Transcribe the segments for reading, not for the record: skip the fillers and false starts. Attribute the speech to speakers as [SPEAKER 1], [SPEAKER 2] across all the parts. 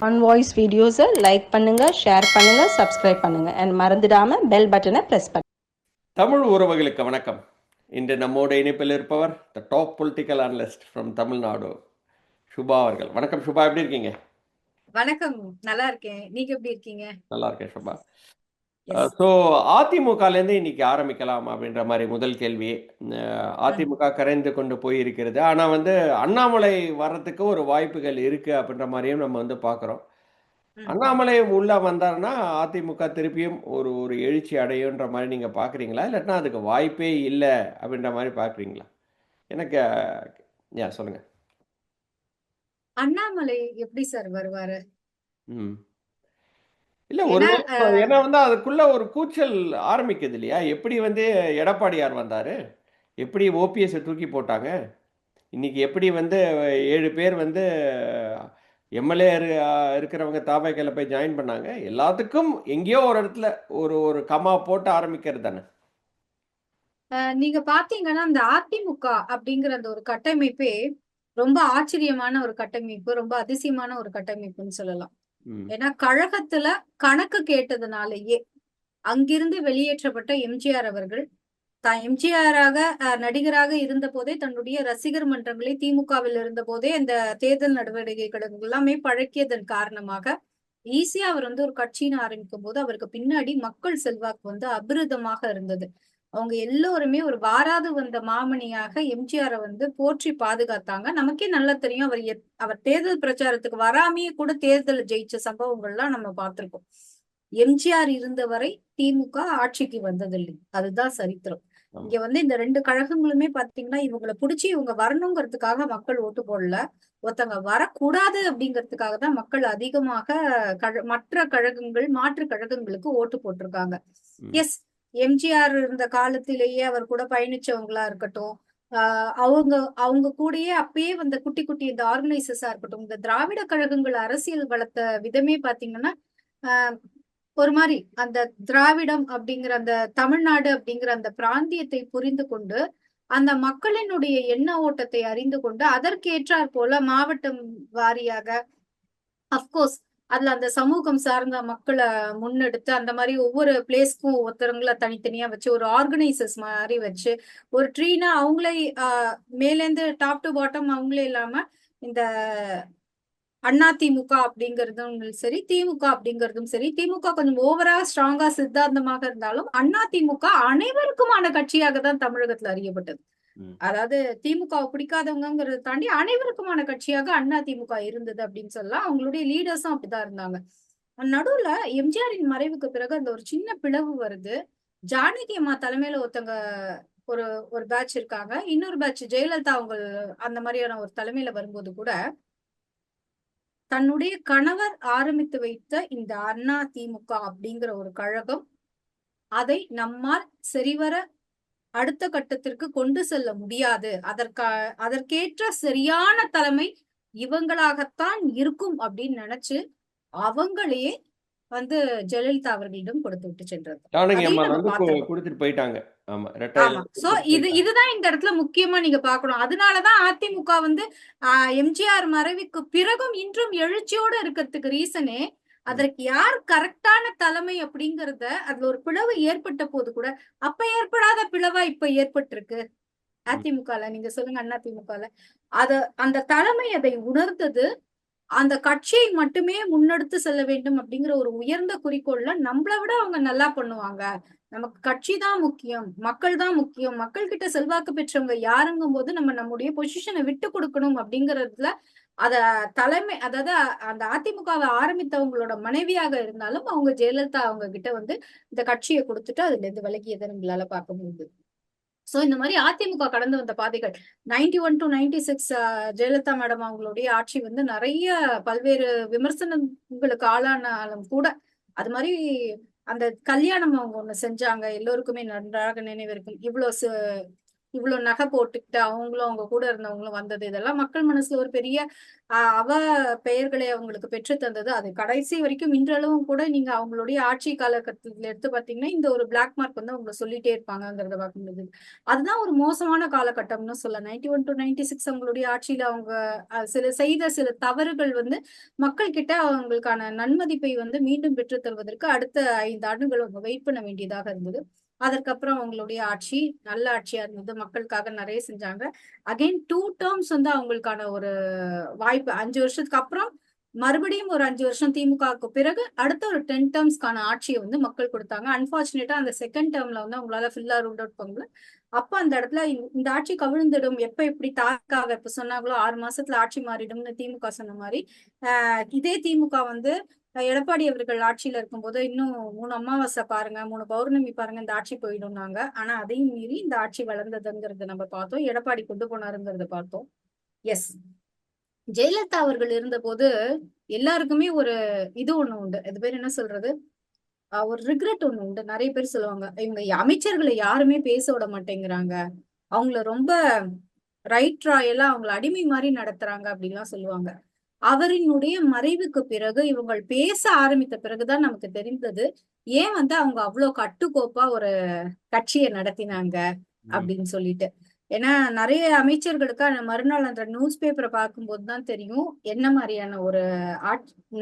[SPEAKER 1] On voice வீடியோஸை like பண்ணுங்க, share பண்ணுங்க, சப்ஸ்கிரைப் பண்ணுங்க அண்ட் மறந்துடாம பெல் பட்டனை பிரஸ் பண்ணுங்க.
[SPEAKER 2] தமிழ் உறவுகளுக்கு வணக்கம். இன்று நம்மோட இணைப்பில் இருப்பவர் the top political analyst from Tamil Nadu, Subha அவர்கள். வணக்கம் சுபா, எப்படி இருக்கீங்க?
[SPEAKER 3] வணக்கம், நல்லா இருக்கேன். நீங்க எப்படி இருக்கீங்க?
[SPEAKER 2] நல்லா இருக்கேன் சுபா. ஸோ அதிமுகலேருந்து இன்னைக்கு ஆரம்பிக்கலாம் அப்படின்ற மாதிரி முதல் கேள்வி. அதிமுக கரைந்து கொண்டு போயிருக்கிறது. ஆனால் அண்ணாமலை வர்றதுக்கு ஒரு வாய்ப்புகள் இருக்கு அப்படின்ற மாதிரியும் நம்ம பார்க்குறோம். அண்ணாமலை உள்ள வந்தாருன்னா அதிமுக திருப்பியும் ஒரு ஒரு எழுச்சி அடையுன்ற மாதிரி நீங்க பாக்குறீங்களா, இல்லாட்டினா அதுக்கு வாய்ப்பே இல்லை அப்படின்ற மாதிரி பாக்குறீங்களா? எனக்கு சொல்லுங்க.
[SPEAKER 3] அண்ணாமலை எப்படி சார் வருவாரு?
[SPEAKER 2] இல்ல ஒரு ஏன்னா அதுக்குள்ள ஒரு கூச்சல் ஆரம்பிக்குது இல்லையா? எப்படி எடப்பாடியார் வந்தாரு, எப்படி ஓபிஎஸ் தூக்கி போட்டாங்க, இன்னைக்கு எப்படி 7 பேர் எம்எல்ஏ இருக்கிறவங்க தாவேக்கையில் போய் ஜாயின் பண்ணாங்க. எல்லாத்துக்கும் எங்கேயோ ஒரு இடத்துல ஒரு ஒரு கமா போட்டு ஆரம்பிக்கிறது தானே.
[SPEAKER 3] நீங்க பாத்தீங்கன்னா இந்த அதிமுக அப்படிங்கிற அந்த ஒரு கட்டமைப்பே ரொம்ப ஆச்சரியமான ஒரு கட்டமைப்பு, ரொம்ப அதிசயமான ஒரு கட்டமைப்புன்னு சொல்லலாம். ஏன்னா கழகத்துல கணக்கு கேட்டதுனாலேயே அங்கிருந்து வெளியேற்றப்பட்ட எம்ஜிஆர் அவர்கள் தான் எம்ஜிஆராக நடிகராக இருந்த போதே தன்னுடைய ரசிகர் மன்றங்களை திமுகவில் இருந்த போதே அந்த தேர்தல் நடவடிக்கைகளுக்கு எல்லாமே பழக்கியதன் காரணமாக ஈஸியா அவர் ஒரு கட்சின்னு ஆரம்பிக்கும் போது அவருக்கு பின்னாடி மக்கள் செல்வாக்கு அபிரிதமாக இருந்தது. அவங்க எல்லோருமே ஒரு வாராது வந்த மாமணியாக எம்ஜிஆரை போற்றி பாதுகாத்தாங்க. நமக்கே நல்லா தெரியும், அவர் தேர்தல் பிரச்சாரத்துக்கு வராமையே கூட தேர்தல் ஜெயிச்ச சம்பவங்கள்லாம் நம்ம பார்த்திருக்கோம். எம்ஜிஆர் இருந்தவரை திமுக ஆட்சிக்கு வந்ததில்லை, அதுதான் சரித்திரம். இங்க இந்த 2 கழகங்களுமே பாத்தீங்கன்னா இவங்களை பிடிச்சி இவங்க வரணுங்கிறதுக்காக மக்கள் ஓட்டு போடல, ஒருத்தங்க வரக்கூடாது அப்படிங்கிறதுக்காக தான் மக்கள் அதிகமாக மற்ற கழகங்கள் மாற்று கழகங்களுக்கு ஓட்டு போட்டிருக்காங்க. எஸ், எம்ஜிஆர் இருந்த காலத்திலேயே அவர் கூட பயணிச்சவங்களா இருக்கட்டும், அவங்க கூடயே அப்பயே குட்டி குட்டி இந்த ஆர்கனைசர்ஸா இருக்கட்டும், இந்த திராவிட கழகங்கள் அரசியல் வளர்த்த விதமே பாத்தீங்கன்னா ஒரு மாதிரி அந்த திராவிடம் அப்படிங்கிற அந்த தமிழ்நாடு அப்படிங்கிற அந்த பிராந்தியத்தை புரிந்து கொண்டு அந்த மக்களினுடைய எண்ண ஓட்டத்தை அறிந்து கொண்டு அதற்கேற்றாற் போல மாவட்டம் வாரியாக அப்கோர்ஸ் அதுல அந்த சமூகம் சார்ந்த மக்களை முன்னெடுத்து அந்த மாதிரி ஒவ்வொரு பிளேஸ்க்கும் ஒருத்தரங்களை தனித்தனியா வச்சு ஒரு ஆர்கனைசர்ஸ் மாதிரி வச்சு ஒரு ட்ரீனா அவங்களே மேலேந்து டாப் டு பாட்டம் அவங்களே இல்லாம இந்த அதிமுக அப்படிங்கிறதும் சரி, திமுக அப்படிங்கிறதும் சரி, திமுக கொஞ்சம் ஓவரா ஸ்ட்ராங்கா சித்தாந்தமாக இருந்தாலும் அதிமுக அனைவருக்குமான கட்சியாக தான் தமிழகத்துல அறியப்பட்டது. அதாவது திமுக பிடிக்காதவங்கிறத தாண்டி அனைவருக்குமான கட்சியாக அதிமுக இருந்தது அப்படின்னு சொல்லலாம். அவங்களுடைய லீடர்ஸும் அப்படிதான் இருந்தாங்க. நடுவுல எம்ஜிஆரின் மறைவுக்கு பிறகு அந்த ஒரு சின்ன பிளவு வருது. ஜானகி அம்மா தலைமையில ஒருத்தங்க ஒரு ஒரு பேட்ச் இருக்காங்க, இன்னொரு பேட்ச் ஜெயலலிதா அவங்க அந்த மாதிரியான ஒரு தலைமையில வரும்போது கூட தன்னுடைய கணவர் ஆரம்பித்து வைத்த இந்த அதிமுக அப்படிங்கிற ஒரு கழகம் அதை நம்மால் சரிவர அடுத்த கட்டத்திற்கு கொண்டு செல்ல முடியாது, அதற்கேற்ற சரியான தலைமை இவங்களாகத்தான் இருக்கும் அப்படின்னு நினைச்சு அவங்களையே ஜெயலலிதா அவர்களிடம் கொடுத்து விட்டு சென்றது. இதுதான் இந்த இடத்துல முக்கியமா நீங்க பாக்கணும். அதனாலதான் அதிமுக எம்ஜிஆர் மறைவுக்கு பிறகும் இன்றும் எழுச்சியோட இருக்கிறதுக்கு ரீசனே அதற்கு யார் கரெக்டான தலைமை அப்படிங்கறத அதுல ஒரு பிளவு ஏற்பட்ட போது கூட அப்ப ஏற்படாத பிளவா இப்ப ஏற்பட்டிருக்கு அதிமுகல. நீங்க சொல்லுங்க, அதிமுகல அந்த தலைமை அதை உணர்ந்தது, அந்த கட்சியை மட்டுமே முன்னெடுத்து செல்ல வேண்டும் அப்படிங்கிற ஒரு உயர்ந்த குறிக்கோள்ல நம்மளை விட அவங்க நல்லா பண்ணுவாங்க, நமக்கு கட்சி தான் முக்கியம், மக்கள் தான் முக்கியம், மக்கள் கிட்ட செல்வாக்கு பெற்றவங்க யாருங்கும் போது நம்ம நம்முடைய பொசிஷனை விட்டு கொடுக்கணும் அப்படிங்கறதுல அத தலைமை, அதாவது அந்த அதிமுகவை ஆரம்பித்தவங்களோட மனைவியாக இருந்தாலும் அவங்க ஜெயலலிதா அவங்க கிட்ட இந்த கட்சியை கொடுத்துட்டு அதுல இருந்து விலகியதை நம்மளால பார்க்க முடியுது. சோ இந்த மாதிரி அதிமுக கடந்து வந்த பாதைகள் 91 to 96 ஜெயலலிதா மேடம் அவங்களுடைய ஆட்சி நிறைய பல்வேறு விமர்சனங்களுக்கு ஆளானாலும் கூட அது மாதிரி அந்த கல்யாணம் அவங்க ஒண்ணு செஞ்சாங்க, எல்லோருக்குமே நன்றாக நினைவிருக்கும். இவ்வளவு இவ்வளவு நகை போட்டுக்கிட்டு அவங்களும் அவங்க கூட இருந்தவங்களும் வந்தது, இதெல்லாம் மக்கள் மனசுல ஒரு பெரிய அவ பெயர்களை அவங்களுக்கு பெற்று தந்தது. அது கடைசி வரைக்கும் இன்றளவும் கூட நீங்க அவங்களுடைய ஆட்சி காலகட்டத்துல எடுத்து பாத்தீங்கன்னா இந்த ஒரு பிளாக் மார்க் வந்து அவங்க சொல்லிட்டே இருப்பாங்கிறத பார்க்க முடியுது. அதுதான் ஒரு மோசமான காலகட்டம்னு சொல்ல. 91 to 96 அவங்களுடைய ஆட்சியில அவங்க சில தவறுகள் வந்து மக்கள் கிட்ட அவங்களுக்கான நன்மதிப்பை வந்து மீண்டும் பெற்று தருவதற்கு அடுத்த 5 ஆண்டுகள் அவங்க வெயிட் பண்ண வேண்டியதாக இருந்தது. அதற்கப்புறம் அவங்களுடைய ஆட்சி நல்ல ஆட்சியா இருந்தது, மக்களுக்காக நிறைய செஞ்சாங்க. அகைன் 2 டேர்ம்ஸ் வந்து அவங்களுக்கான ஒரு வாய்ப்பு. 5 வருஷத்துக்கு அப்புறம் மறுபடியும் ஒரு 5 வருஷம் திமுகவுக்கு பிறகு அடுத்த ஒரு 10 டேர்ம்ஸ்க்கான ஆட்சியை வந்து மக்கள் கொடுத்தாங்க. அன்பார்ச்சுனேட்டா அந்த செகண்ட் டேர்ம்ல வந்து அவங்களால ஃபுல்லா ரூல் அவுட் பண்ணல. அப்ப அந்த இடத்துல இந்த ஆட்சி கவிழ்ந்துடும், எப்ப இப்படி தாக்காக இப்ப சொன்னாங்களோ 6 மாசத்துல ஆட்சி மாறிடும்னு திமுக சொன்ன மாதிரி இதே திமுக வந்து எடப்பாடி அவர்கள் ஆட்சியில இருக்கும்போது இன்னும் 3 அமாவாசை பாருங்க, 3 பௌர்ணமி பாருங்க, இந்த ஆட்சி போயிடும்னாங்க. ஆனா அதையும் மீறி இந்த ஆட்சி வளர்ந்ததுங்கிறத நம்ம பார்த்தோம், எடப்பாடி கொண்டு போனாருங்கிறத பார்த்தோம். எஸ், ஜெயலலிதா அவர்கள் இருந்தபோது எல்லாருக்குமே ஒரு இது ஒண்ணு உண்டு, அது பேர் என்ன சொல்றது, ஒரு ரிக்ரெட் ஒண்ணு உண்டு. நிறைய பேர் சொல்லுவாங்க இவங்க அமைச்சர்களை யாருமே பேச விட மாட்டேங்கிறாங்க, அவங்கள ரொம்ப ரைட் ராயலா அவங்கள அடிமை மாதிரி நடத்துறாங்க அப்படின்லாம் சொல்லுவாங்க. அவரினுடைய மறைவுக்கு பிறகு இவங்க பேச ஆரம்பித்த பிறகுதான் நமக்கு தெரிந்தது ஏன் வந்து அவங்க அவ்வளவு கட்டுக்கோப்பா ஒரு கட்சியை நடத்தினாங்க அப்படின்னு சொல்லிட்டு. ஏன்னா நிறைய அமைச்சர்களுக்கு மறுநாள் அந்த நியூஸ் பேப்பரை பார்க்கும்போது தான் தெரியும் என்ன மாதிரியான ஒரு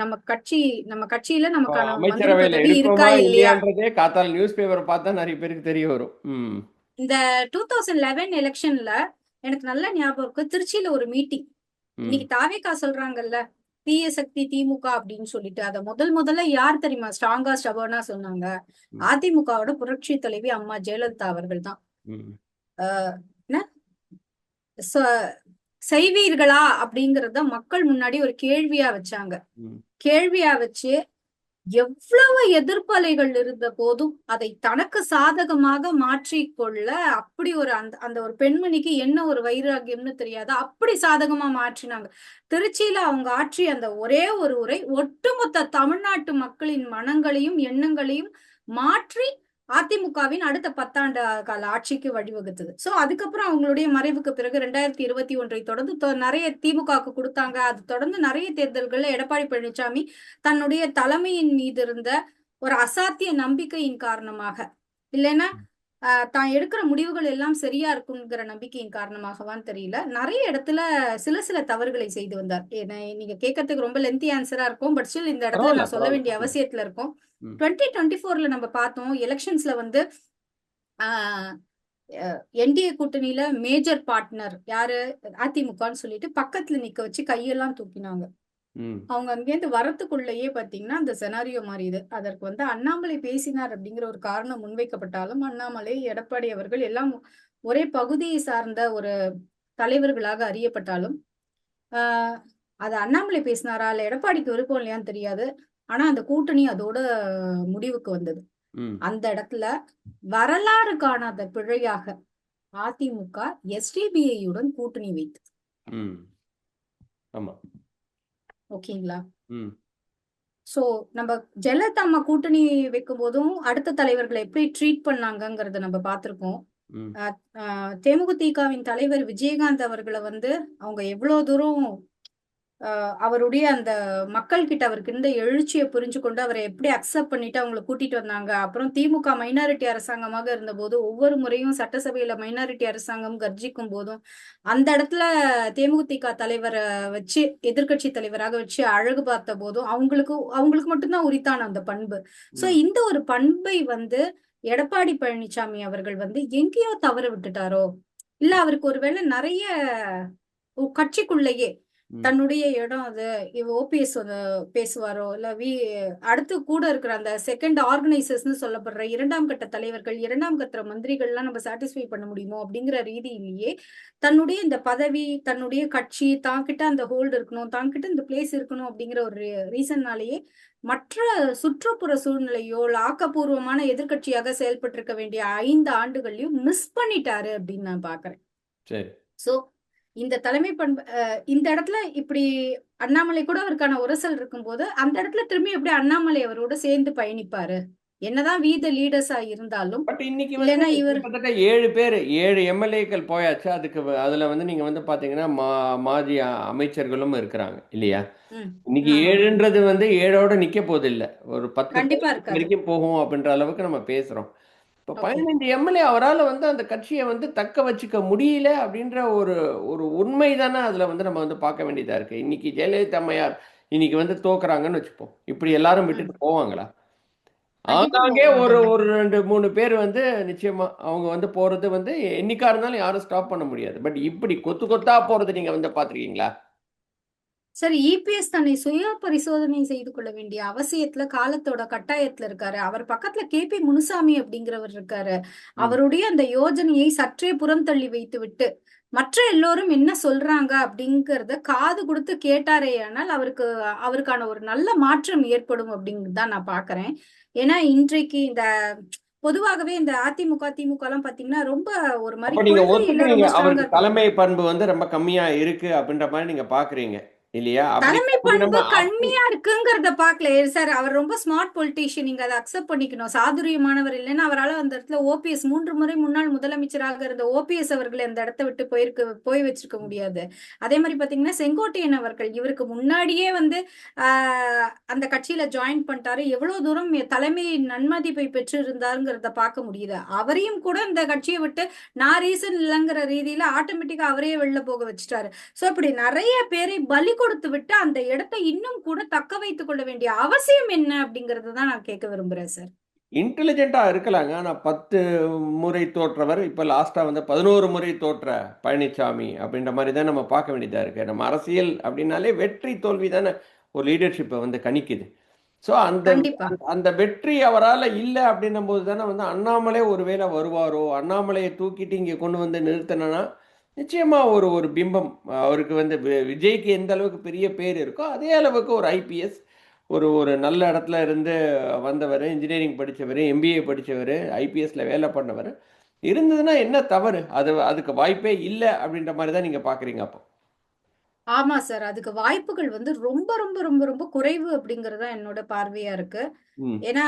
[SPEAKER 3] நம்ம கட்சியில நமக்கான மந்திரி
[SPEAKER 2] அமைச்சரவையில
[SPEAKER 3] பதவி இருக்கா
[SPEAKER 2] இருக்குமா
[SPEAKER 3] இல்லையா.
[SPEAKER 2] இல்லையான்றதே காத்தால் நியூஸ் பேப்பர் பார்த்தா நிறைய பேருக்கு தெரிய வரும்.
[SPEAKER 3] இந்த 2011 எலெக்ஷன்ல எனக்கு நல்ல ஞாபகம் இருக்கு, திருச்சியில ஒரு மீட்டிங். இன்னைக்கு தாவேகா சொல்றாங்கல்ல தீய சக்தி திமுக அப்படின்னு சொல்லிட்டு, அத முதல்ல யார் தெரியுமா ஸ்ட்ராங்கா ஸ்டபர்னா சொன்னாங்க, அதிமுகவோட புரட்சி தலைவி அம்மா ஜெயலலிதா அவர்கள் தான். செய்வீர்களா அப்படிங்கறத மக்கள் முன்னாடி ஒரு கேள்வியா வச்சாங்க. கேள்வியா வச்சு எவ்வளவு எதிர்ப்பலைகள் இருந்த போதும் அதை தனக்கு சாதகமாக மாற்றிக்கொள்ள அப்படி ஒரு அந்த ஒரு பெண்மணிக்கு என்ன ஒரு வைராகியம்னு தெரியாது, அப்படி சாதகமா மாற்றினாங்க. திருச்சியில அவங்க ஆற்றிய அந்த ஒரே ஒரு உரை ஒட்டுமொத்த தமிழ்நாட்டு மக்களின் மனங்களையும் எண்ணங்களையும் மாற்றி அதிமுகவின் அடுத்த 10 ஆண்டு கால ஆட்சிக்கு வழிவகுத்தது. சோ அதுக்கப்புறம் அவங்களுடைய மறைவுக்கு பிறகு 2021 தொடர்ந்து நிறைய திமுகவுக்கு கொடுத்தாங்க. அது தொடர்ந்து நிறைய தேர்தல்கள்ல எடப்பாடி பழனிசாமி தன்னுடைய தலைமையின் மீது இருந்த ஒரு அசாத்திய நம்பிக்கையின் காரணமாக, இல்லைன்னா தான் எடுக்கிற முடிவுகள் எல்லாம் சரியா இருக்குங்கிற நம்பிக்கையின் காரணமாகவான்னு தெரியல, நிறைய இடத்துல சில தவறுகளை செய்து வந்தார். நீங்க கேட்கறதுக்கு ரொம்ப லென்த்தி ஆன்சரா இருக்கும், பட் ஸ்டில் இந்த இடத்துல நான் சொல்ல வேண்டிய அவசியத்துல இருக்கும். 2024ல நம்ம பார்த்தோம் எலெக்ஷன்ஸ்ல வந்து என்டிஏ கூட்டணியில மேஜர் பார்ட்னர் யாரு அதிமுகன்னு சொல்லிட்டு பக்கத்துல நிக்க வச்சு கையெல்லாம் தூக்கினாங்க. அவங்க அங்கேருந்து வரத்துக்குள்ளேயே பாத்தீங்கன்னா அந்த செனாரியோ மாறியது. அதற்கு வந்து அண்ணாமலை பேசினார் அப்படிங்கிற ஒரு காரணம் முன்வைக்கப்பட்டாலும் அண்ணாமலை எடப்பாடி அவர்கள் எல்லாம் ஒரே பகுதியை சார்ந்த ஒரு தலைவர்களாக அறியப்பட்டாலும் அது அண்ணாமலை பேசினாரா இல்ல எடப்பாடிக்கு விருப்பம் இல்லையான்னு தெரியாது, ஆனா அந்த கூட்டணி அதோட முடிவுக்கு வந்தது. அந்த இடத்துல வரலாறு காணாத பிழையாக அதிமுக எஸ்டிபிஐயுடன் கூட்டணி வைத்தது. ஓகேங்களா? சோ நம்ம ஜெயலலிதா அம்மா கூட்டணி வைக்கும் போதும் அடுத்த தலைவர்களை எப்படி ட்ரீட் பண்ணாங்கிறத நம்ம பார்த்திருக்கோம். தேமுதிகவின் தலைவர் விஜயகாந்த் அவர்களை வந்து அவங்க எவ்வளவு தூரம் அவருடைய அந்த மக்கள் கிட்ட அவருக்கு இருந்த எழுச்சியை புரிஞ்சு கொண்டு அவரை எப்படி அக்செப்ட் பண்ணிட்டு அவங்களை கூட்டிட்டு வந்தாங்க. அப்புறம் திமுக மைனாரிட்டி அரசாங்கமாக இருந்த போது ஒவ்வொரு முறையும் சட்டசபையில மைனாரிட்டி அரசாங்கம் கர்ஜிக்கும் போதும் அந்த இடத்துல தேமுதிக தலைவரை வச்சு எதிர்கட்சி தலைவராக வச்சு அழகு பார்த்த போதும் அவங்களுக்கு மட்டும்தான் உரித்தான அந்த பண்பு. சோ இந்த ஒரு பண்பை வந்து எடப்பாடி பழனிசாமி அவர்கள் வந்து எங்கேயோ தவற விட்டுட்டாரோ, இல்ல அவருக்கு ஒருவேளை நிறைய கட்சிக்குள்ளேயே தன்னுடைய இடம் அது ஓபிஎஸ் பேசுவாரோ இல்ல அடுத்து கூட இருக்கிற அந்த செகண்ட் ஆர்கனைசர்ஸ்னு சொல்லப்படுற 2ஆம் கட்ட தலைவர்கள் 2ஆம் கட்ட மந்திரிகள்லாம் நம்ம சாட்டிஸ்ஃபை பண்ண முடியுமோ அப்படிங்கிற ரீதியிலேயே தன்னுடைய இந்த பதவி தன்னுடைய கட்சி தாங்கிட்ட அந்த ஹோல்டு இருக்கணும், தாங்கிட்ட இந்த பிளேஸ் இருக்கணும் அப்படிங்கிற ஒரு ரீசன்னாலேயே மற்ற சுற்றுப்புற சூழ்நிலையோ ஆக்கப்பூர்வமான எதிர்கட்சியாக செயல்பட்டு இருக்க வேண்டிய 5 ஆண்டுகளையும் மிஸ் பண்ணிட்டாரு அப்படின்னு நான் பாக்குறேன். சோ இந்த தலைமை பண்பு இந்த இடத்துல இப்படி அண்ணாமலை கூட அவருக்கான உரசல் இருக்கும்போது அந்த இடத்துல திரும்பி எப்படி அண்ணாமலை அவரோட சேர்ந்து பயணிப்பாரு என்னதான் வீத லீடர்ஸா இருந்தாலும்.
[SPEAKER 2] பட் இன்னைக்கு வந்து
[SPEAKER 3] இல்லைன்னா இவர்
[SPEAKER 2] கிட்டத்தட்ட 7 பேர் 7 எம்எல்ஏக்கள் போயாச்சு. அதுல வந்து நீங்க வந்து பாத்தீங்கன்னா மாஜி அமைச்சர்களும் இருக்கிறாங்க இல்லையா?
[SPEAKER 3] ம்
[SPEAKER 2] இன்னைக்கு
[SPEAKER 3] ஆமா
[SPEAKER 2] 7ன்றது வந்து 7ஓட நிக்க போது இல்ல. ஒரு 10
[SPEAKER 3] கண்டிப்பா
[SPEAKER 2] 15
[SPEAKER 3] இருக்காது.
[SPEAKER 2] வரைக்கும் போகும் அப்படின்ற அளவுக்கு நம்ம பேசுறோம். இப்போ
[SPEAKER 3] ஓகே
[SPEAKER 2] 15 எம்எல்ஏ அவரால வந்து அந்த கட்சியை வந்து தக்க வச்சுக்க முடியல அப்படின்ற ஒரு ஒரு உண்மை தானே அதுல வந்து நம்ம வந்து பார்க்க வேண்டியதா இருக்கு. இன்னைக்கு ஜெயலலிதா அம்மையார் இன்னைக்கு வந்து தோக்குறாங்கன்னு வச்சுப்போம். இப்படி எல்லாரும்
[SPEAKER 3] ம்
[SPEAKER 2] விட்டுட்டு போவாங்களா?
[SPEAKER 3] கண்டிப்பா போக
[SPEAKER 2] ஆங்காங்கே ஒரு
[SPEAKER 3] மாட்டாங்க.
[SPEAKER 2] ஒரு 2, 3 பேர் வந்து நிச்சயமா அவங்க வந்து போறது வந்து என்னைக்கா இருந்தாலும் யாரும் ஸ்டாப் பண்ண முடியாது. பட் இப்படி கொத்து கொத்தா போறது நீங்க வந்து பார்த்திருக்கீங்களா?
[SPEAKER 3] சரி, இபிஎஸ் தன்னை சுய பரிசோதனை செய்து கொள்ள வேண்டிய அவசியத்துல காலத்தோட கட்டாயத்துல இருக்காரு. அவர் பக்கத்துல கேபி முனுசாமி அப்படிங்கிறவர் இருக்காரு.
[SPEAKER 2] ம்.
[SPEAKER 3] அவருடைய அந்த யோஜனையை சற்றே புறம் தள்ளி வைத்து விட்டு மற்ற எல்லோரும் என்ன சொல்றாங்க அப்படிங்கறத காது கொடுத்து கேட்டாரேயானால் அவருக்கான ஒரு நல்ல மாற்றம் ஏற்படும் அப்படின்னு தான் நான் பாக்குறேன். ஏன்னா இன்றைக்கு இந்த பொதுவாகவே இந்த அதிமுக திமுக எல்லாம் பாத்தீங்கன்னா ரொம்ப ஒரு மாதிரி
[SPEAKER 2] அப்ப நீங்க
[SPEAKER 3] கொள்கையில
[SPEAKER 2] ஒத்துக்கிறீங்க.
[SPEAKER 3] ரொம்ப ஸ்ட்ராங்கா
[SPEAKER 2] அவருக்கு
[SPEAKER 3] இருப்பாங்க.
[SPEAKER 2] தலைமை பண்பு வந்து ரொம்ப கம்மியா இருக்கு அப்படின்ற மாரி நீங்க பார்க்குறீங்க. இல்லையா? அப்படி
[SPEAKER 3] தலைமை
[SPEAKER 2] அப்படி
[SPEAKER 3] பண்பு
[SPEAKER 2] நம்ம
[SPEAKER 3] கம்மியா இருக்குங்கிறத பாக்கல சார். அவர் ரொம்ப ஸ்மார்ட் பொலிட்டீஷியன். நீங்க அதை அக்செப்ட் பண்ணிக்கணும். சாதுரியமானவர் இல்லைன்னா அவரால் அந்த இடத்துல ஓபிஎஸ் 3 முறை முன்னாள் முதலமைச்சராக இருந்த ஓபிஎஸ் அவர்களை அந்த இடத்த விட்டு போய் வச்சிருக்க முடியாது. அதே மாதிரி பாத்தீங்கன்னா செங்கோட்டையன் அவர்கள் இவருக்கு முன்னாடியே வந்து அந்த கட்சியில ஜாயின் பண்ணிட்டாரு. எவ்வளவு தூரம் தலைமை நன்மதிப்பை பெற்று இருந்தாருங்கிறத பார்க்க முடியுது. அவரையும் கூட இந்த கட்சியை விட்டு நான் ரீசன் இல்லைங்கிற ரீதியில ஆட்டோமேட்டிக்கா அவரையே வெளில போக வச்சுட்டாரு. சோ இப்படி நிறைய பேரை பலி கொடுத்து விட்டு அந்த இடத்தை இன்னும் கூட தக்க வைத்துக் கொள்ள வேண்டிய அவசியம் என்ன அப்படிங்கறத தான் நான் கேட்க விரும்புறேன் சார்.
[SPEAKER 2] இன்டெலிஜென்ட்டா இருக்கலாங்க. ஆனா 10 முறை தோற்றவர், இப்ப லாஸ்ட்டா வந்து 11 முறை தோற்ற பழனிச்சாமி அப்படின்ற மாரி தான் நம்ம பார்க்க வேண்டியதா இருக்கு. நம்ம அரசியல் அப்படின்னாலே வெற்றி, தோல்வி தானே ஒரு லீடர்ஷிப்ப வந்து கணிக்குது. ஸோ அந்த
[SPEAKER 3] கண்டிப்பா.
[SPEAKER 2] அந்த வெற்றி அவரால இல்ல அப்படின்னும்போது தானே வந்து அண்ணாமலை ஒருவேளை வருவாரோ, அண்ணாமலைய தூக்கிட்டு இங்க கொண்டு வந்து நிறுத்துனனா, நிச்சயமா ஒரு ஒரு பிம்பம் அவருக்கு வந்து விஜய்க்கு எந்த அளவுக்கு பெரிய பேர் இருக்கோ, அதே அளவுக்கு ஒரு ஐபிஎஸ் ஒரு ஒரு நல்ல இடத்துல இருந்து வந்தவரு, இன்ஜினியரிங் படிச்சவரு, எம்பிஏ படிச்சவரு, ஐபிஎஸ்ல வேலை பண்ணவரு. இருந்ததுன்னா என்ன தவறு? அதுக்கு வாய்ப்பே இல்ல அப்படின்ற மாரி தான் நீங்க பார்க்குறீங்க அப்போ.
[SPEAKER 3] ஆமா சார். அதுக்கு வாய்ப்புகள் வந்து ரொம்ப ரொம்ப ரொம்ப ரொம்ப குறைவு அப்படிங்கிறது தான் என்னோட பார்வையா இருக்கு.
[SPEAKER 2] ம்.
[SPEAKER 3] ஏன்னா,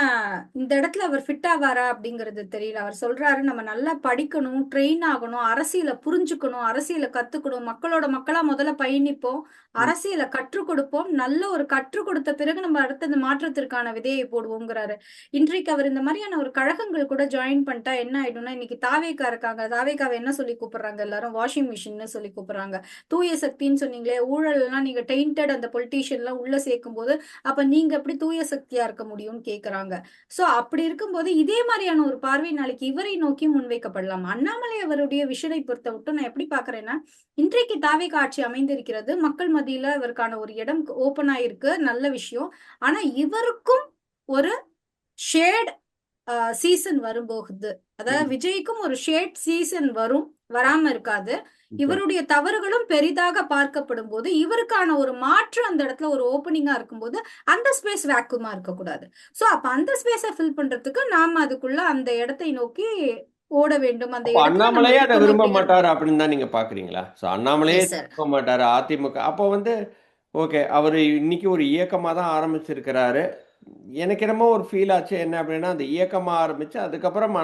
[SPEAKER 3] இந்த இடத்துல அவர் ஃபிட் ஆவாரா அப்படிங்கிறது தெரியல. அவர் சொல்றாரு, "நம்ம நல்லா படிக்கணும், ட்ரெயின் ஆகணும், அரசியல புரிஞ்சுக்கணும், அரசியல கத்துக்கணும், மக்களோட மக்களா முதல்ல பயணிப்போம்,
[SPEAKER 2] ம்.
[SPEAKER 3] அரசியல கற்றுக் கொடுப்போம், நல்ல ஒரு கற்றுக் கொடுத்த பிறகு நம்ம அடுத்தது மாற்றத்திற்கான விதையை போடுவோங்கிறாரு." இன்றைக்கு அவர் இந்த மாதிரியான ஒரு கழகங்கள் கூட ஜாயின் பண்ணிட்டா என்ன ஆயிடும்னா, இன்னைக்கு தாவேகா இருக்காங்க. தாவேகாவ என்ன சொல்லி கூப்பிடுறாங்க எல்லாரும்? வாஷிங் மிஷின்னு சொல்லி கூப்பிடுறாங்க. தூய சக்தின்னு சொன்னீங்களே, ஊழல்லாம் நீங்க டெயின்டட் அந்த பொலிட்டீஷியன்லாம் உள்ள சேர்க்கும்போது, அப்ப நீங்க எப்படி தூய சக்தியா இருக்க முடியும்னு கேக்குறாங்க. சோ அப்படி இருக்கும்போது இதே மாதிரியான ஒரு பார்வை நாளைக்கு இவரை நோக்கி முன்வைக்கப்படலாம். அண்ணாமலை அவருடைய விஷனை பொறுத்தமட்டும் நான் எப்படி பார்க்கிறேன்னா, இன்றைக்கு தாவேகா ஆட்சி அமைந்திருக்கிறது. மக்கள் மத்தியில இவருக்கான ஒரு இடம் ஓப்பன் ஆயிருக்கு. நல்ல விஷயம். ஆனா இவருக்கும் ஒரு ஷேட் சீசன் வரும்போகுது. அதாவது
[SPEAKER 2] ம்.
[SPEAKER 3] விஜய்க்கும் ஒரு ஷேட் சீசன் வரும். வராம இருக்காது.
[SPEAKER 2] நிச்சயமா.
[SPEAKER 3] இவருடைய தவறுகளும் பெரிதாக பார்க்கப்படும் போது, இவருக்கான ஒரு மாற்று அந்த இடத்துல ஒரு ஓப்பனிங்கா இருக்கும்போது, அந்த ஸ்பேஸ் வேக்குமா இருக்கக்கூடாது. சோ அப்ப அந்த ஸ்பேஸ ஃபில் பண்றதுக்கு நாம அதுக்குள்ள அந்த இடத்தை நோக்கி ஓட வேண்டும். அந்த
[SPEAKER 2] அப்போ
[SPEAKER 3] இடத்துல நம்ம
[SPEAKER 2] அண்ணாமலையே அத
[SPEAKER 3] இருக்கணும்
[SPEAKER 2] விரும்ப
[SPEAKER 3] அப்படிங்கிற
[SPEAKER 2] மாட்டாரு அப்படின்னு தான் நீங்க பார்க்குறீங்களா? ஸோ அண்ணாமலையே
[SPEAKER 3] எஸ் சார்.
[SPEAKER 2] விரும்ப மாட்டாரு அதிமுக. அப்போ வந்து ஓகே. அவரு இன்னைக்கு ஒரு இயக்கமா தான் ஆரம்பிச்சிருக்கிறாரு. எனக்கு என்னமோ ஒரு ஃபீல் ஆச்சு. என்ன அப்படின்னா, அந்த இயக்கமா ஆரம்பிச்சு, அதுக்கப்புறம்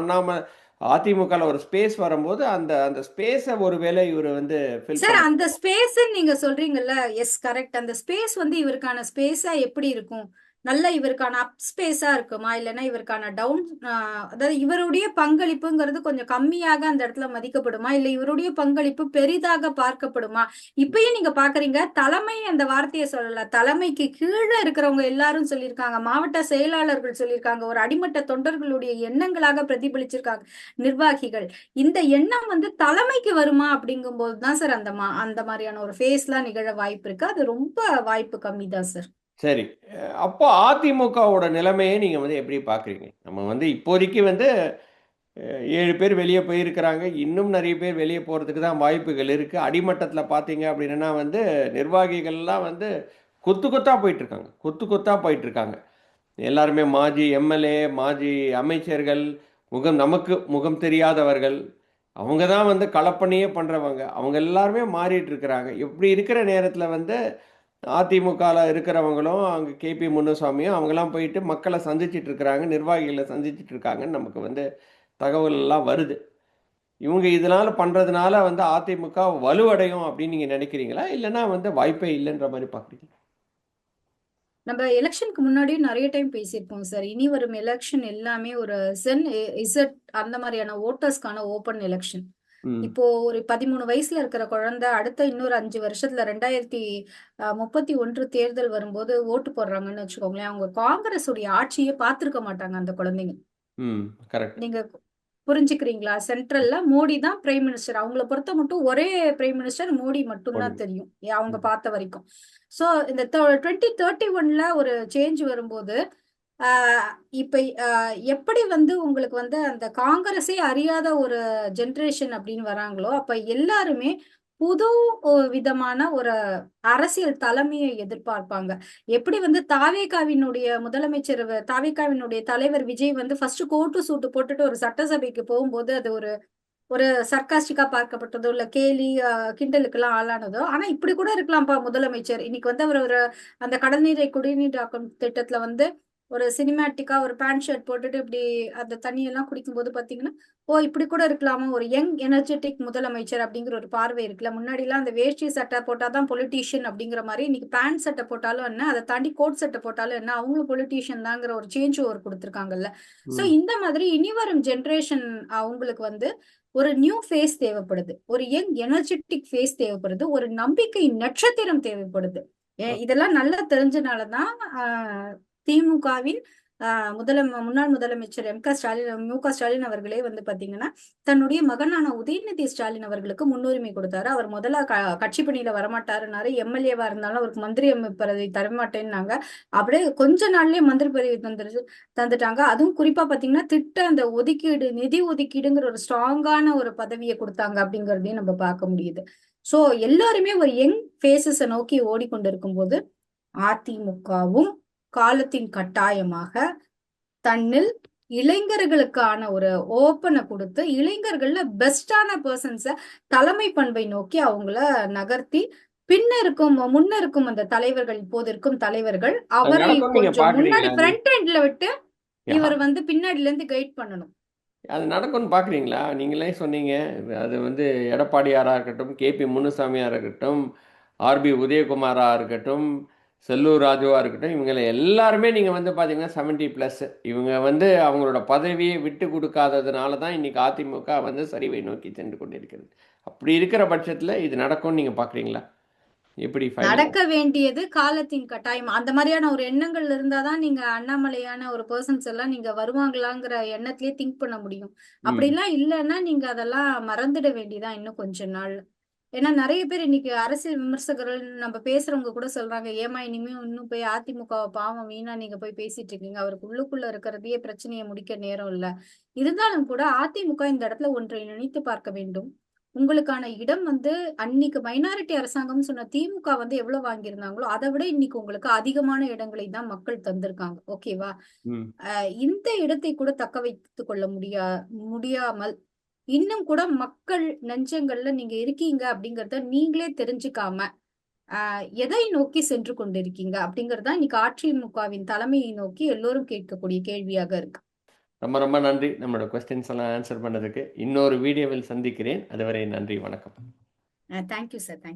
[SPEAKER 2] அதிமுகல ஒரு ஸ்பேஸ் வரும்போது, அந்த அந்த ஸ்பேஸ ஒருவேளை இவரு வந்து ஃபில்
[SPEAKER 3] சார்
[SPEAKER 2] பண்ண
[SPEAKER 3] அந்த ஸ்பேஸ்ன்னு நீங்க சொல்றீங்கல்ல, எஸ் கரெக்ட். அந்த ஸ்பேஸ் வந்து இவருக்கான ஸ்பேஸா எப்படி இருக்கும்? நல்ல இவருக்கான அப் ஸ்பேஸா இருக்குமா? இல்லன்னா இவருக்கான டவுன் அதாவது இவருடைய பங்களிப்புங்கிறது கொஞ்சம் கம்மியாக அந்த இடத்துல மதிக்கப்படுமா? இல்ல இவருடைய பங்களிப்பு பெரிதாக பார்க்கப்படுமா? இப்பயும் நீங்க பாக்குறீங்க, தலைமை அந்த வார்த்தைய சொல்லல. தலைமைக்கு கீழ இருக்கிறவங்க எல்லாரும் சொல்லியிருக்காங்க. மாவட்ட செயலாளர்கள் சொல்லியிருக்காங்க. ஒரு அடிமட்ட தொண்டர்களுடைய எண்ணங்களாக பிரதிபலிச்சிருக்காங்க நிர்வாகிகள். இந்த எண்ணம் வந்து தலைமைக்கு வருமா அப்படிங்கும்போது தான் சார் அந்த மாதிரியான ஒரு ஃபேஸ்லாம் நிகழ வாய்ப்பு இருக்கு. அது ரொம்ப வாய்ப்பு கம்மி தான் சார்.
[SPEAKER 2] சரி. அப்போ அதிமுகவோட நிலைமைய நீங்க வந்து எப்படி பார்க்குறீங்க? நம்ம வந்து இப்போதைக்கு வந்து 7 பேர் வெளிய போயிருக்கிறாங்க. இன்னும் நெறைய பேர் வெளிய போறதுக்கு தான் வாய்ப்புகள் இருக்கு. அடிமட்டத்தில பார்த்தீங்க அப்படின்னா வந்து, நிர்வாகிகள்லாம் வந்து கொத்து கொத்தா போயிட்டுருக்காங்க. கொத்து கொத்தா போயிட்டுருக்காங்க. எல்லாருமே மாஜி எம்எல்ஏ, மாஜி அமைச்சர்கள், நமக்கு முகம் தெரியாதவர்கள். அவங்க தான் வந்து களப்பணியே பண்றவங்க. அவங்க எல்லாருமே மாறிட்டு இருக்கிறாங்க. இப்படி இருக்கிற நேரத்தில வந்து அதிமுகல இருக்கிறவங்களும் அங்கே கேபி முனுசாமியும் அவங்கெல்லாம் போயிட்டு மக்களை சந்திச்சிட்டு இருக்கிறாங்க, நிர்வாகிகளை சந்திச்சிட்டு இருக்காங்கன்னு நமக்கு வந்து தகவல் எல்லாம் வருது. இவங்க இதனால பண்றதுனால வந்து அதிமுக வலுவடையும் அப்படின்னு நீங்க நினைக்கிறீங்களா? இல்லைன்னா வந்து வாய்ப்பே இல்லைன்ற மாதிரி பார்க்குறீங்களா?
[SPEAKER 3] நம்ம எலெக்ஷனுக்கு முன்னாடியும் நிறைய டைம் பேசியிருப்போம் சார். இனி வரும் எலெக்ஷன் எல்லாமே ஒரு சென் இசட் அந்த மாதிரியான ஓட்டர்ஸ்க்கான ஓப்பன் எலெக்ஷன்.
[SPEAKER 2] ம்
[SPEAKER 3] இப்போ ஒரு 13 வயசுல இருக்கிற குழந்தை அடுத்த இன்னொரு 5 வருஷத்துல 2031 தேர்தல் வரும்போது ஓட்டு போடுறாங்கன்னு வச்சுக்கோங்களேன். அவங்க காங்கிரஸ் உடைய ஆட்சியை பார்த்திருக்க மாட்டாங்க அந்த குழந்தைங்க.
[SPEAKER 2] ம் கரெக்ட்.
[SPEAKER 3] நீங்க புரிஞ்சுக்கிறீங்களா? சென்ட்ரல்ல மோடி தான் பிரைம் மினிஸ்டர். அவங்கள பொறுத்த மட்டும் ஒரே பிரைம் மினிஸ்டர் மோடி மட்டும்தான் தெரியும் அவங்க பார்த்த வரைக்கும். சோ இந்த 2031ல ஒரு சேஞ்ச் வரும்போது ஆஹ் இப்ப எப்படி வந்து உங்களுக்கு வந்து அந்த காங்கிரஸே அறியாத ஒரு ஜெனரேஷன் அப்படின்னு வராங்களோ, அப்ப எல்லாருமே புது விதமான ஒரு அரசியல் தலைமையை எதிர்பார்ப்பாங்க. எப்படி வந்து தாவேகாவினுடைய முதலமைச்சர் தாவேகாவினுடைய தலைவர் விஜய் வந்து ஃபர்ஸ்ட் கோட்டு சூட்டு போட்டுட்டு ஒரு சட்டசபைக்கு போகும்போது அது ஒரு ஒரு சர்க்காஸ்டிக்கா பார்க்கப்பட்டதோ இல்ல கேலி கிண்டலுக்கெல்லாம் ஆளானதோ, ஆனா இப்படி கூட இருக்கலாம்ப்பா முதலமைச்சர். இன்னைக்கு வந்து அவர் ஒரு அந்த கடல்நீரை குடிநீராக்கும் திட்டத்துல வந்து ஒரு சினிமேட்டிக்கா ஒரு பேண்ட் ஷர்ட் போட்டுட்டு இப்படி அந்த தண்ணியெல்லாம் குடிக்கும்போது பாத்தீங்கன்னா, ஓ இப்படி கூட இருக்கலாமா, ஒரு யங் எனர்ஜெட்டிக் முதலமைச்சர் அப்படிங்கிற ஒரு பார்வை இருக்குல்ல. முன்னாடி எல்லாம் அந்த வேஷ்டி சட்டை போட்டாதான் பொலிட்டீஷியன் அப்படிங்கிற மாதிரி, இன்னைக்கு பேண்ட் சட்டை போட்டாலும் என்ன, அதை தாண்டி கோட் சட்டை போட்டாலும் என்ன, அவங்களும் பொலிட்டீஷியன் தாங்கிற ஒரு சேஞ்ச் ஓவர் கொடுத்துருக்காங்கல்ல. சோ இந்த மாதிரி இனி வரும் ஜெனரேஷன் அவங்களுக்கு வந்து ஒரு நியூ ஃபேஸ் தேவைப்படுது, ஒரு யங் எனர்ஜெட்டிக் ஃபேஸ் தேவைப்படுது, ஒரு நம்பிக்கை நட்சத்திரம் தேவைப்படுது. இதெல்லாம் நல்லா தெரிஞ்சனாலதான் திமுகவின் முன்னாள் முதலமைச்சர் மு க ஸ்டாலின் அவர்களே வந்து பாத்தீங்கன்னா தன்னுடைய மகனான உதயநிதி ஸ்டாலின் அவர்களுக்கு முன்னுரிமை கொடுத்தாரு. அவர் முதல்ல கட்சி பணியில வரமாட்டாருனாரு. எம்எல்ஏவா இருந்தாலும் அவருக்கு மந்திரி பதவி தரமாட்டேன்னாங்க. அப்படியே கொஞ்ச நாள்லயே மந்திரி பதவி தந்துட்டாங்க. அதுவும் குறிப்பா பாத்தீங்கன்னா அந்த ஒதுக்கீடு, நிதி ஒதுக்கீடுங்கிற ஒரு ஸ்ட்ராங்கான ஒரு பதவியை கொடுத்தாங்க அப்படிங்கறதையும் நம்ம பார்க்க முடியுது. சோ எல்லாருமே ஒரு யங் ஃபேஸஸை நோக்கி ஓடிக்கொண்டிருக்கும் போது அதிமுகவும் காலத்தின் கட்டாயமாக தன்னில் இளைஞர்களுக்கான ஒரு ஓப்பனை கொடுத்து இளைஞர்கள்ல பெஸ்டான பர்சன்ஸ தலைமை பண்பை நோக்கி அவங்கள நகர்த்தி முன்ன இருக்கும் அந்த தலைவர்கள், இப்போது இருக்கும் தலைவர்கள் அவரை கொஞ்சம் முன்னாடி ஃப்ரண்ட் எண்ட்ல விட்டு இவர் வந்து பின்னாடில இருந்து கைட் பண்ணணும்.
[SPEAKER 2] அது நடக்கும்னு பார்க்குறீங்களா? நீங்களே சொன்னீங்க. அது வந்து எடப்பாடியாராக இருக்கட்டும், கேபி முனுசாமியாக இருக்கட்டும், ஆர்பி உதயகுமாரா இருக்கட்டும், செல்லூர் ராஜுவா இருக்கட்டும், இவங்கள எல்லாருமே நீங்கள் வந்து பார்த்தீங்கன்னா 70+. இவங்க வந்து அவங்களோட பதவியை விட்டு கொடுக்காததுனால தான் இன்னைக்கு அதிமுக வந்து சரிவை நோக்கி சென்று கொண்டிருக்கிறது. அப்படி இருக்கிற பட்சத்தில் இது நடக்கும்னு நீங்கள் பார்க்குறீங்களா? எப்படி
[SPEAKER 3] நடக்க வேண்டியது காலத்தின் கட்டாயம். அந்த மாதிரியான ஒரு எண்ணங்கள் இருந்தாதான் நீங்க அண்ணாமலையான ஒரு பர்சன்ஸ் எல்லாம் நீங்க வருவாங்களாங்கிற எண்ணத்திலேயே திங்க் பண்ண முடியும். அப்படிலாம் இல்லைன்னா நீங்க அதெல்லாம் மறந்துட வேண்டியதான் இன்னும் கொஞ்ச நாள். ஏன்னா நிறைய பேர் இன்னைக்கு அரசியல் விமர்சகர்கள் நம்ம பேசுறவங்க கூட சொல்றாங்க, ஏமா இனிமே இன்னும் போய் அதிமுகவை பாவம் வீணா நீங்க போய் பேசிட்டு இருக்கீங்க, அவருக்கு உள்ளுக்குள்ள இருக்கிறதையே பிரச்சனையை முடிக்க நேரம் இல்ல. இருந்தாலும் கூட அதிமுக இந்த இடத்துல ஒன்றை நினைத்து பார்க்க வேண்டும். உங்களுக்கான இடம் வந்து அன்னைக்கு மைனாரிட்டி அரசாங்கம் சொன்ன திமுக வந்து எவ்வளவு வாங்கியிருந்தாங்களோ அதை விட இன்னைக்கு உங்களுக்கு அதிகமான இடங்களை தான் மக்கள் தந்திருக்காங்க. ஓகேவா? இந்த இடத்தை கூட தக்க வைத்துக் கொள்ள முடியாமல் இன்னும் கூட மக்கள் நெஞ்சங்கள்ல நீங்க இருக்கீங்க அப்படிங்கறத நீங்களே தெரிஞ்சுக்காம எதை நோக்கி சென்று கொண்டிருக்கீங்க அப்படிங்கறத இன்னைக்கு அதிமுகவின் தலைமையை நோக்கி எல்லோரும் கேட்கக்கூடிய கேள்வியாக இருக்கு.
[SPEAKER 2] ரொம்ப ரொம்ப நன்றி நம்மளோட கொஸ்டின்ஸ் எல்லாம் ஆன்சர் பண்ணதுக்கு. இன்னொரு வீடியோவில் சந்திக்கிறேன். அதுவரை நன்றி, வணக்கம்.
[SPEAKER 3] Thank you sir. தேங்க்யூ.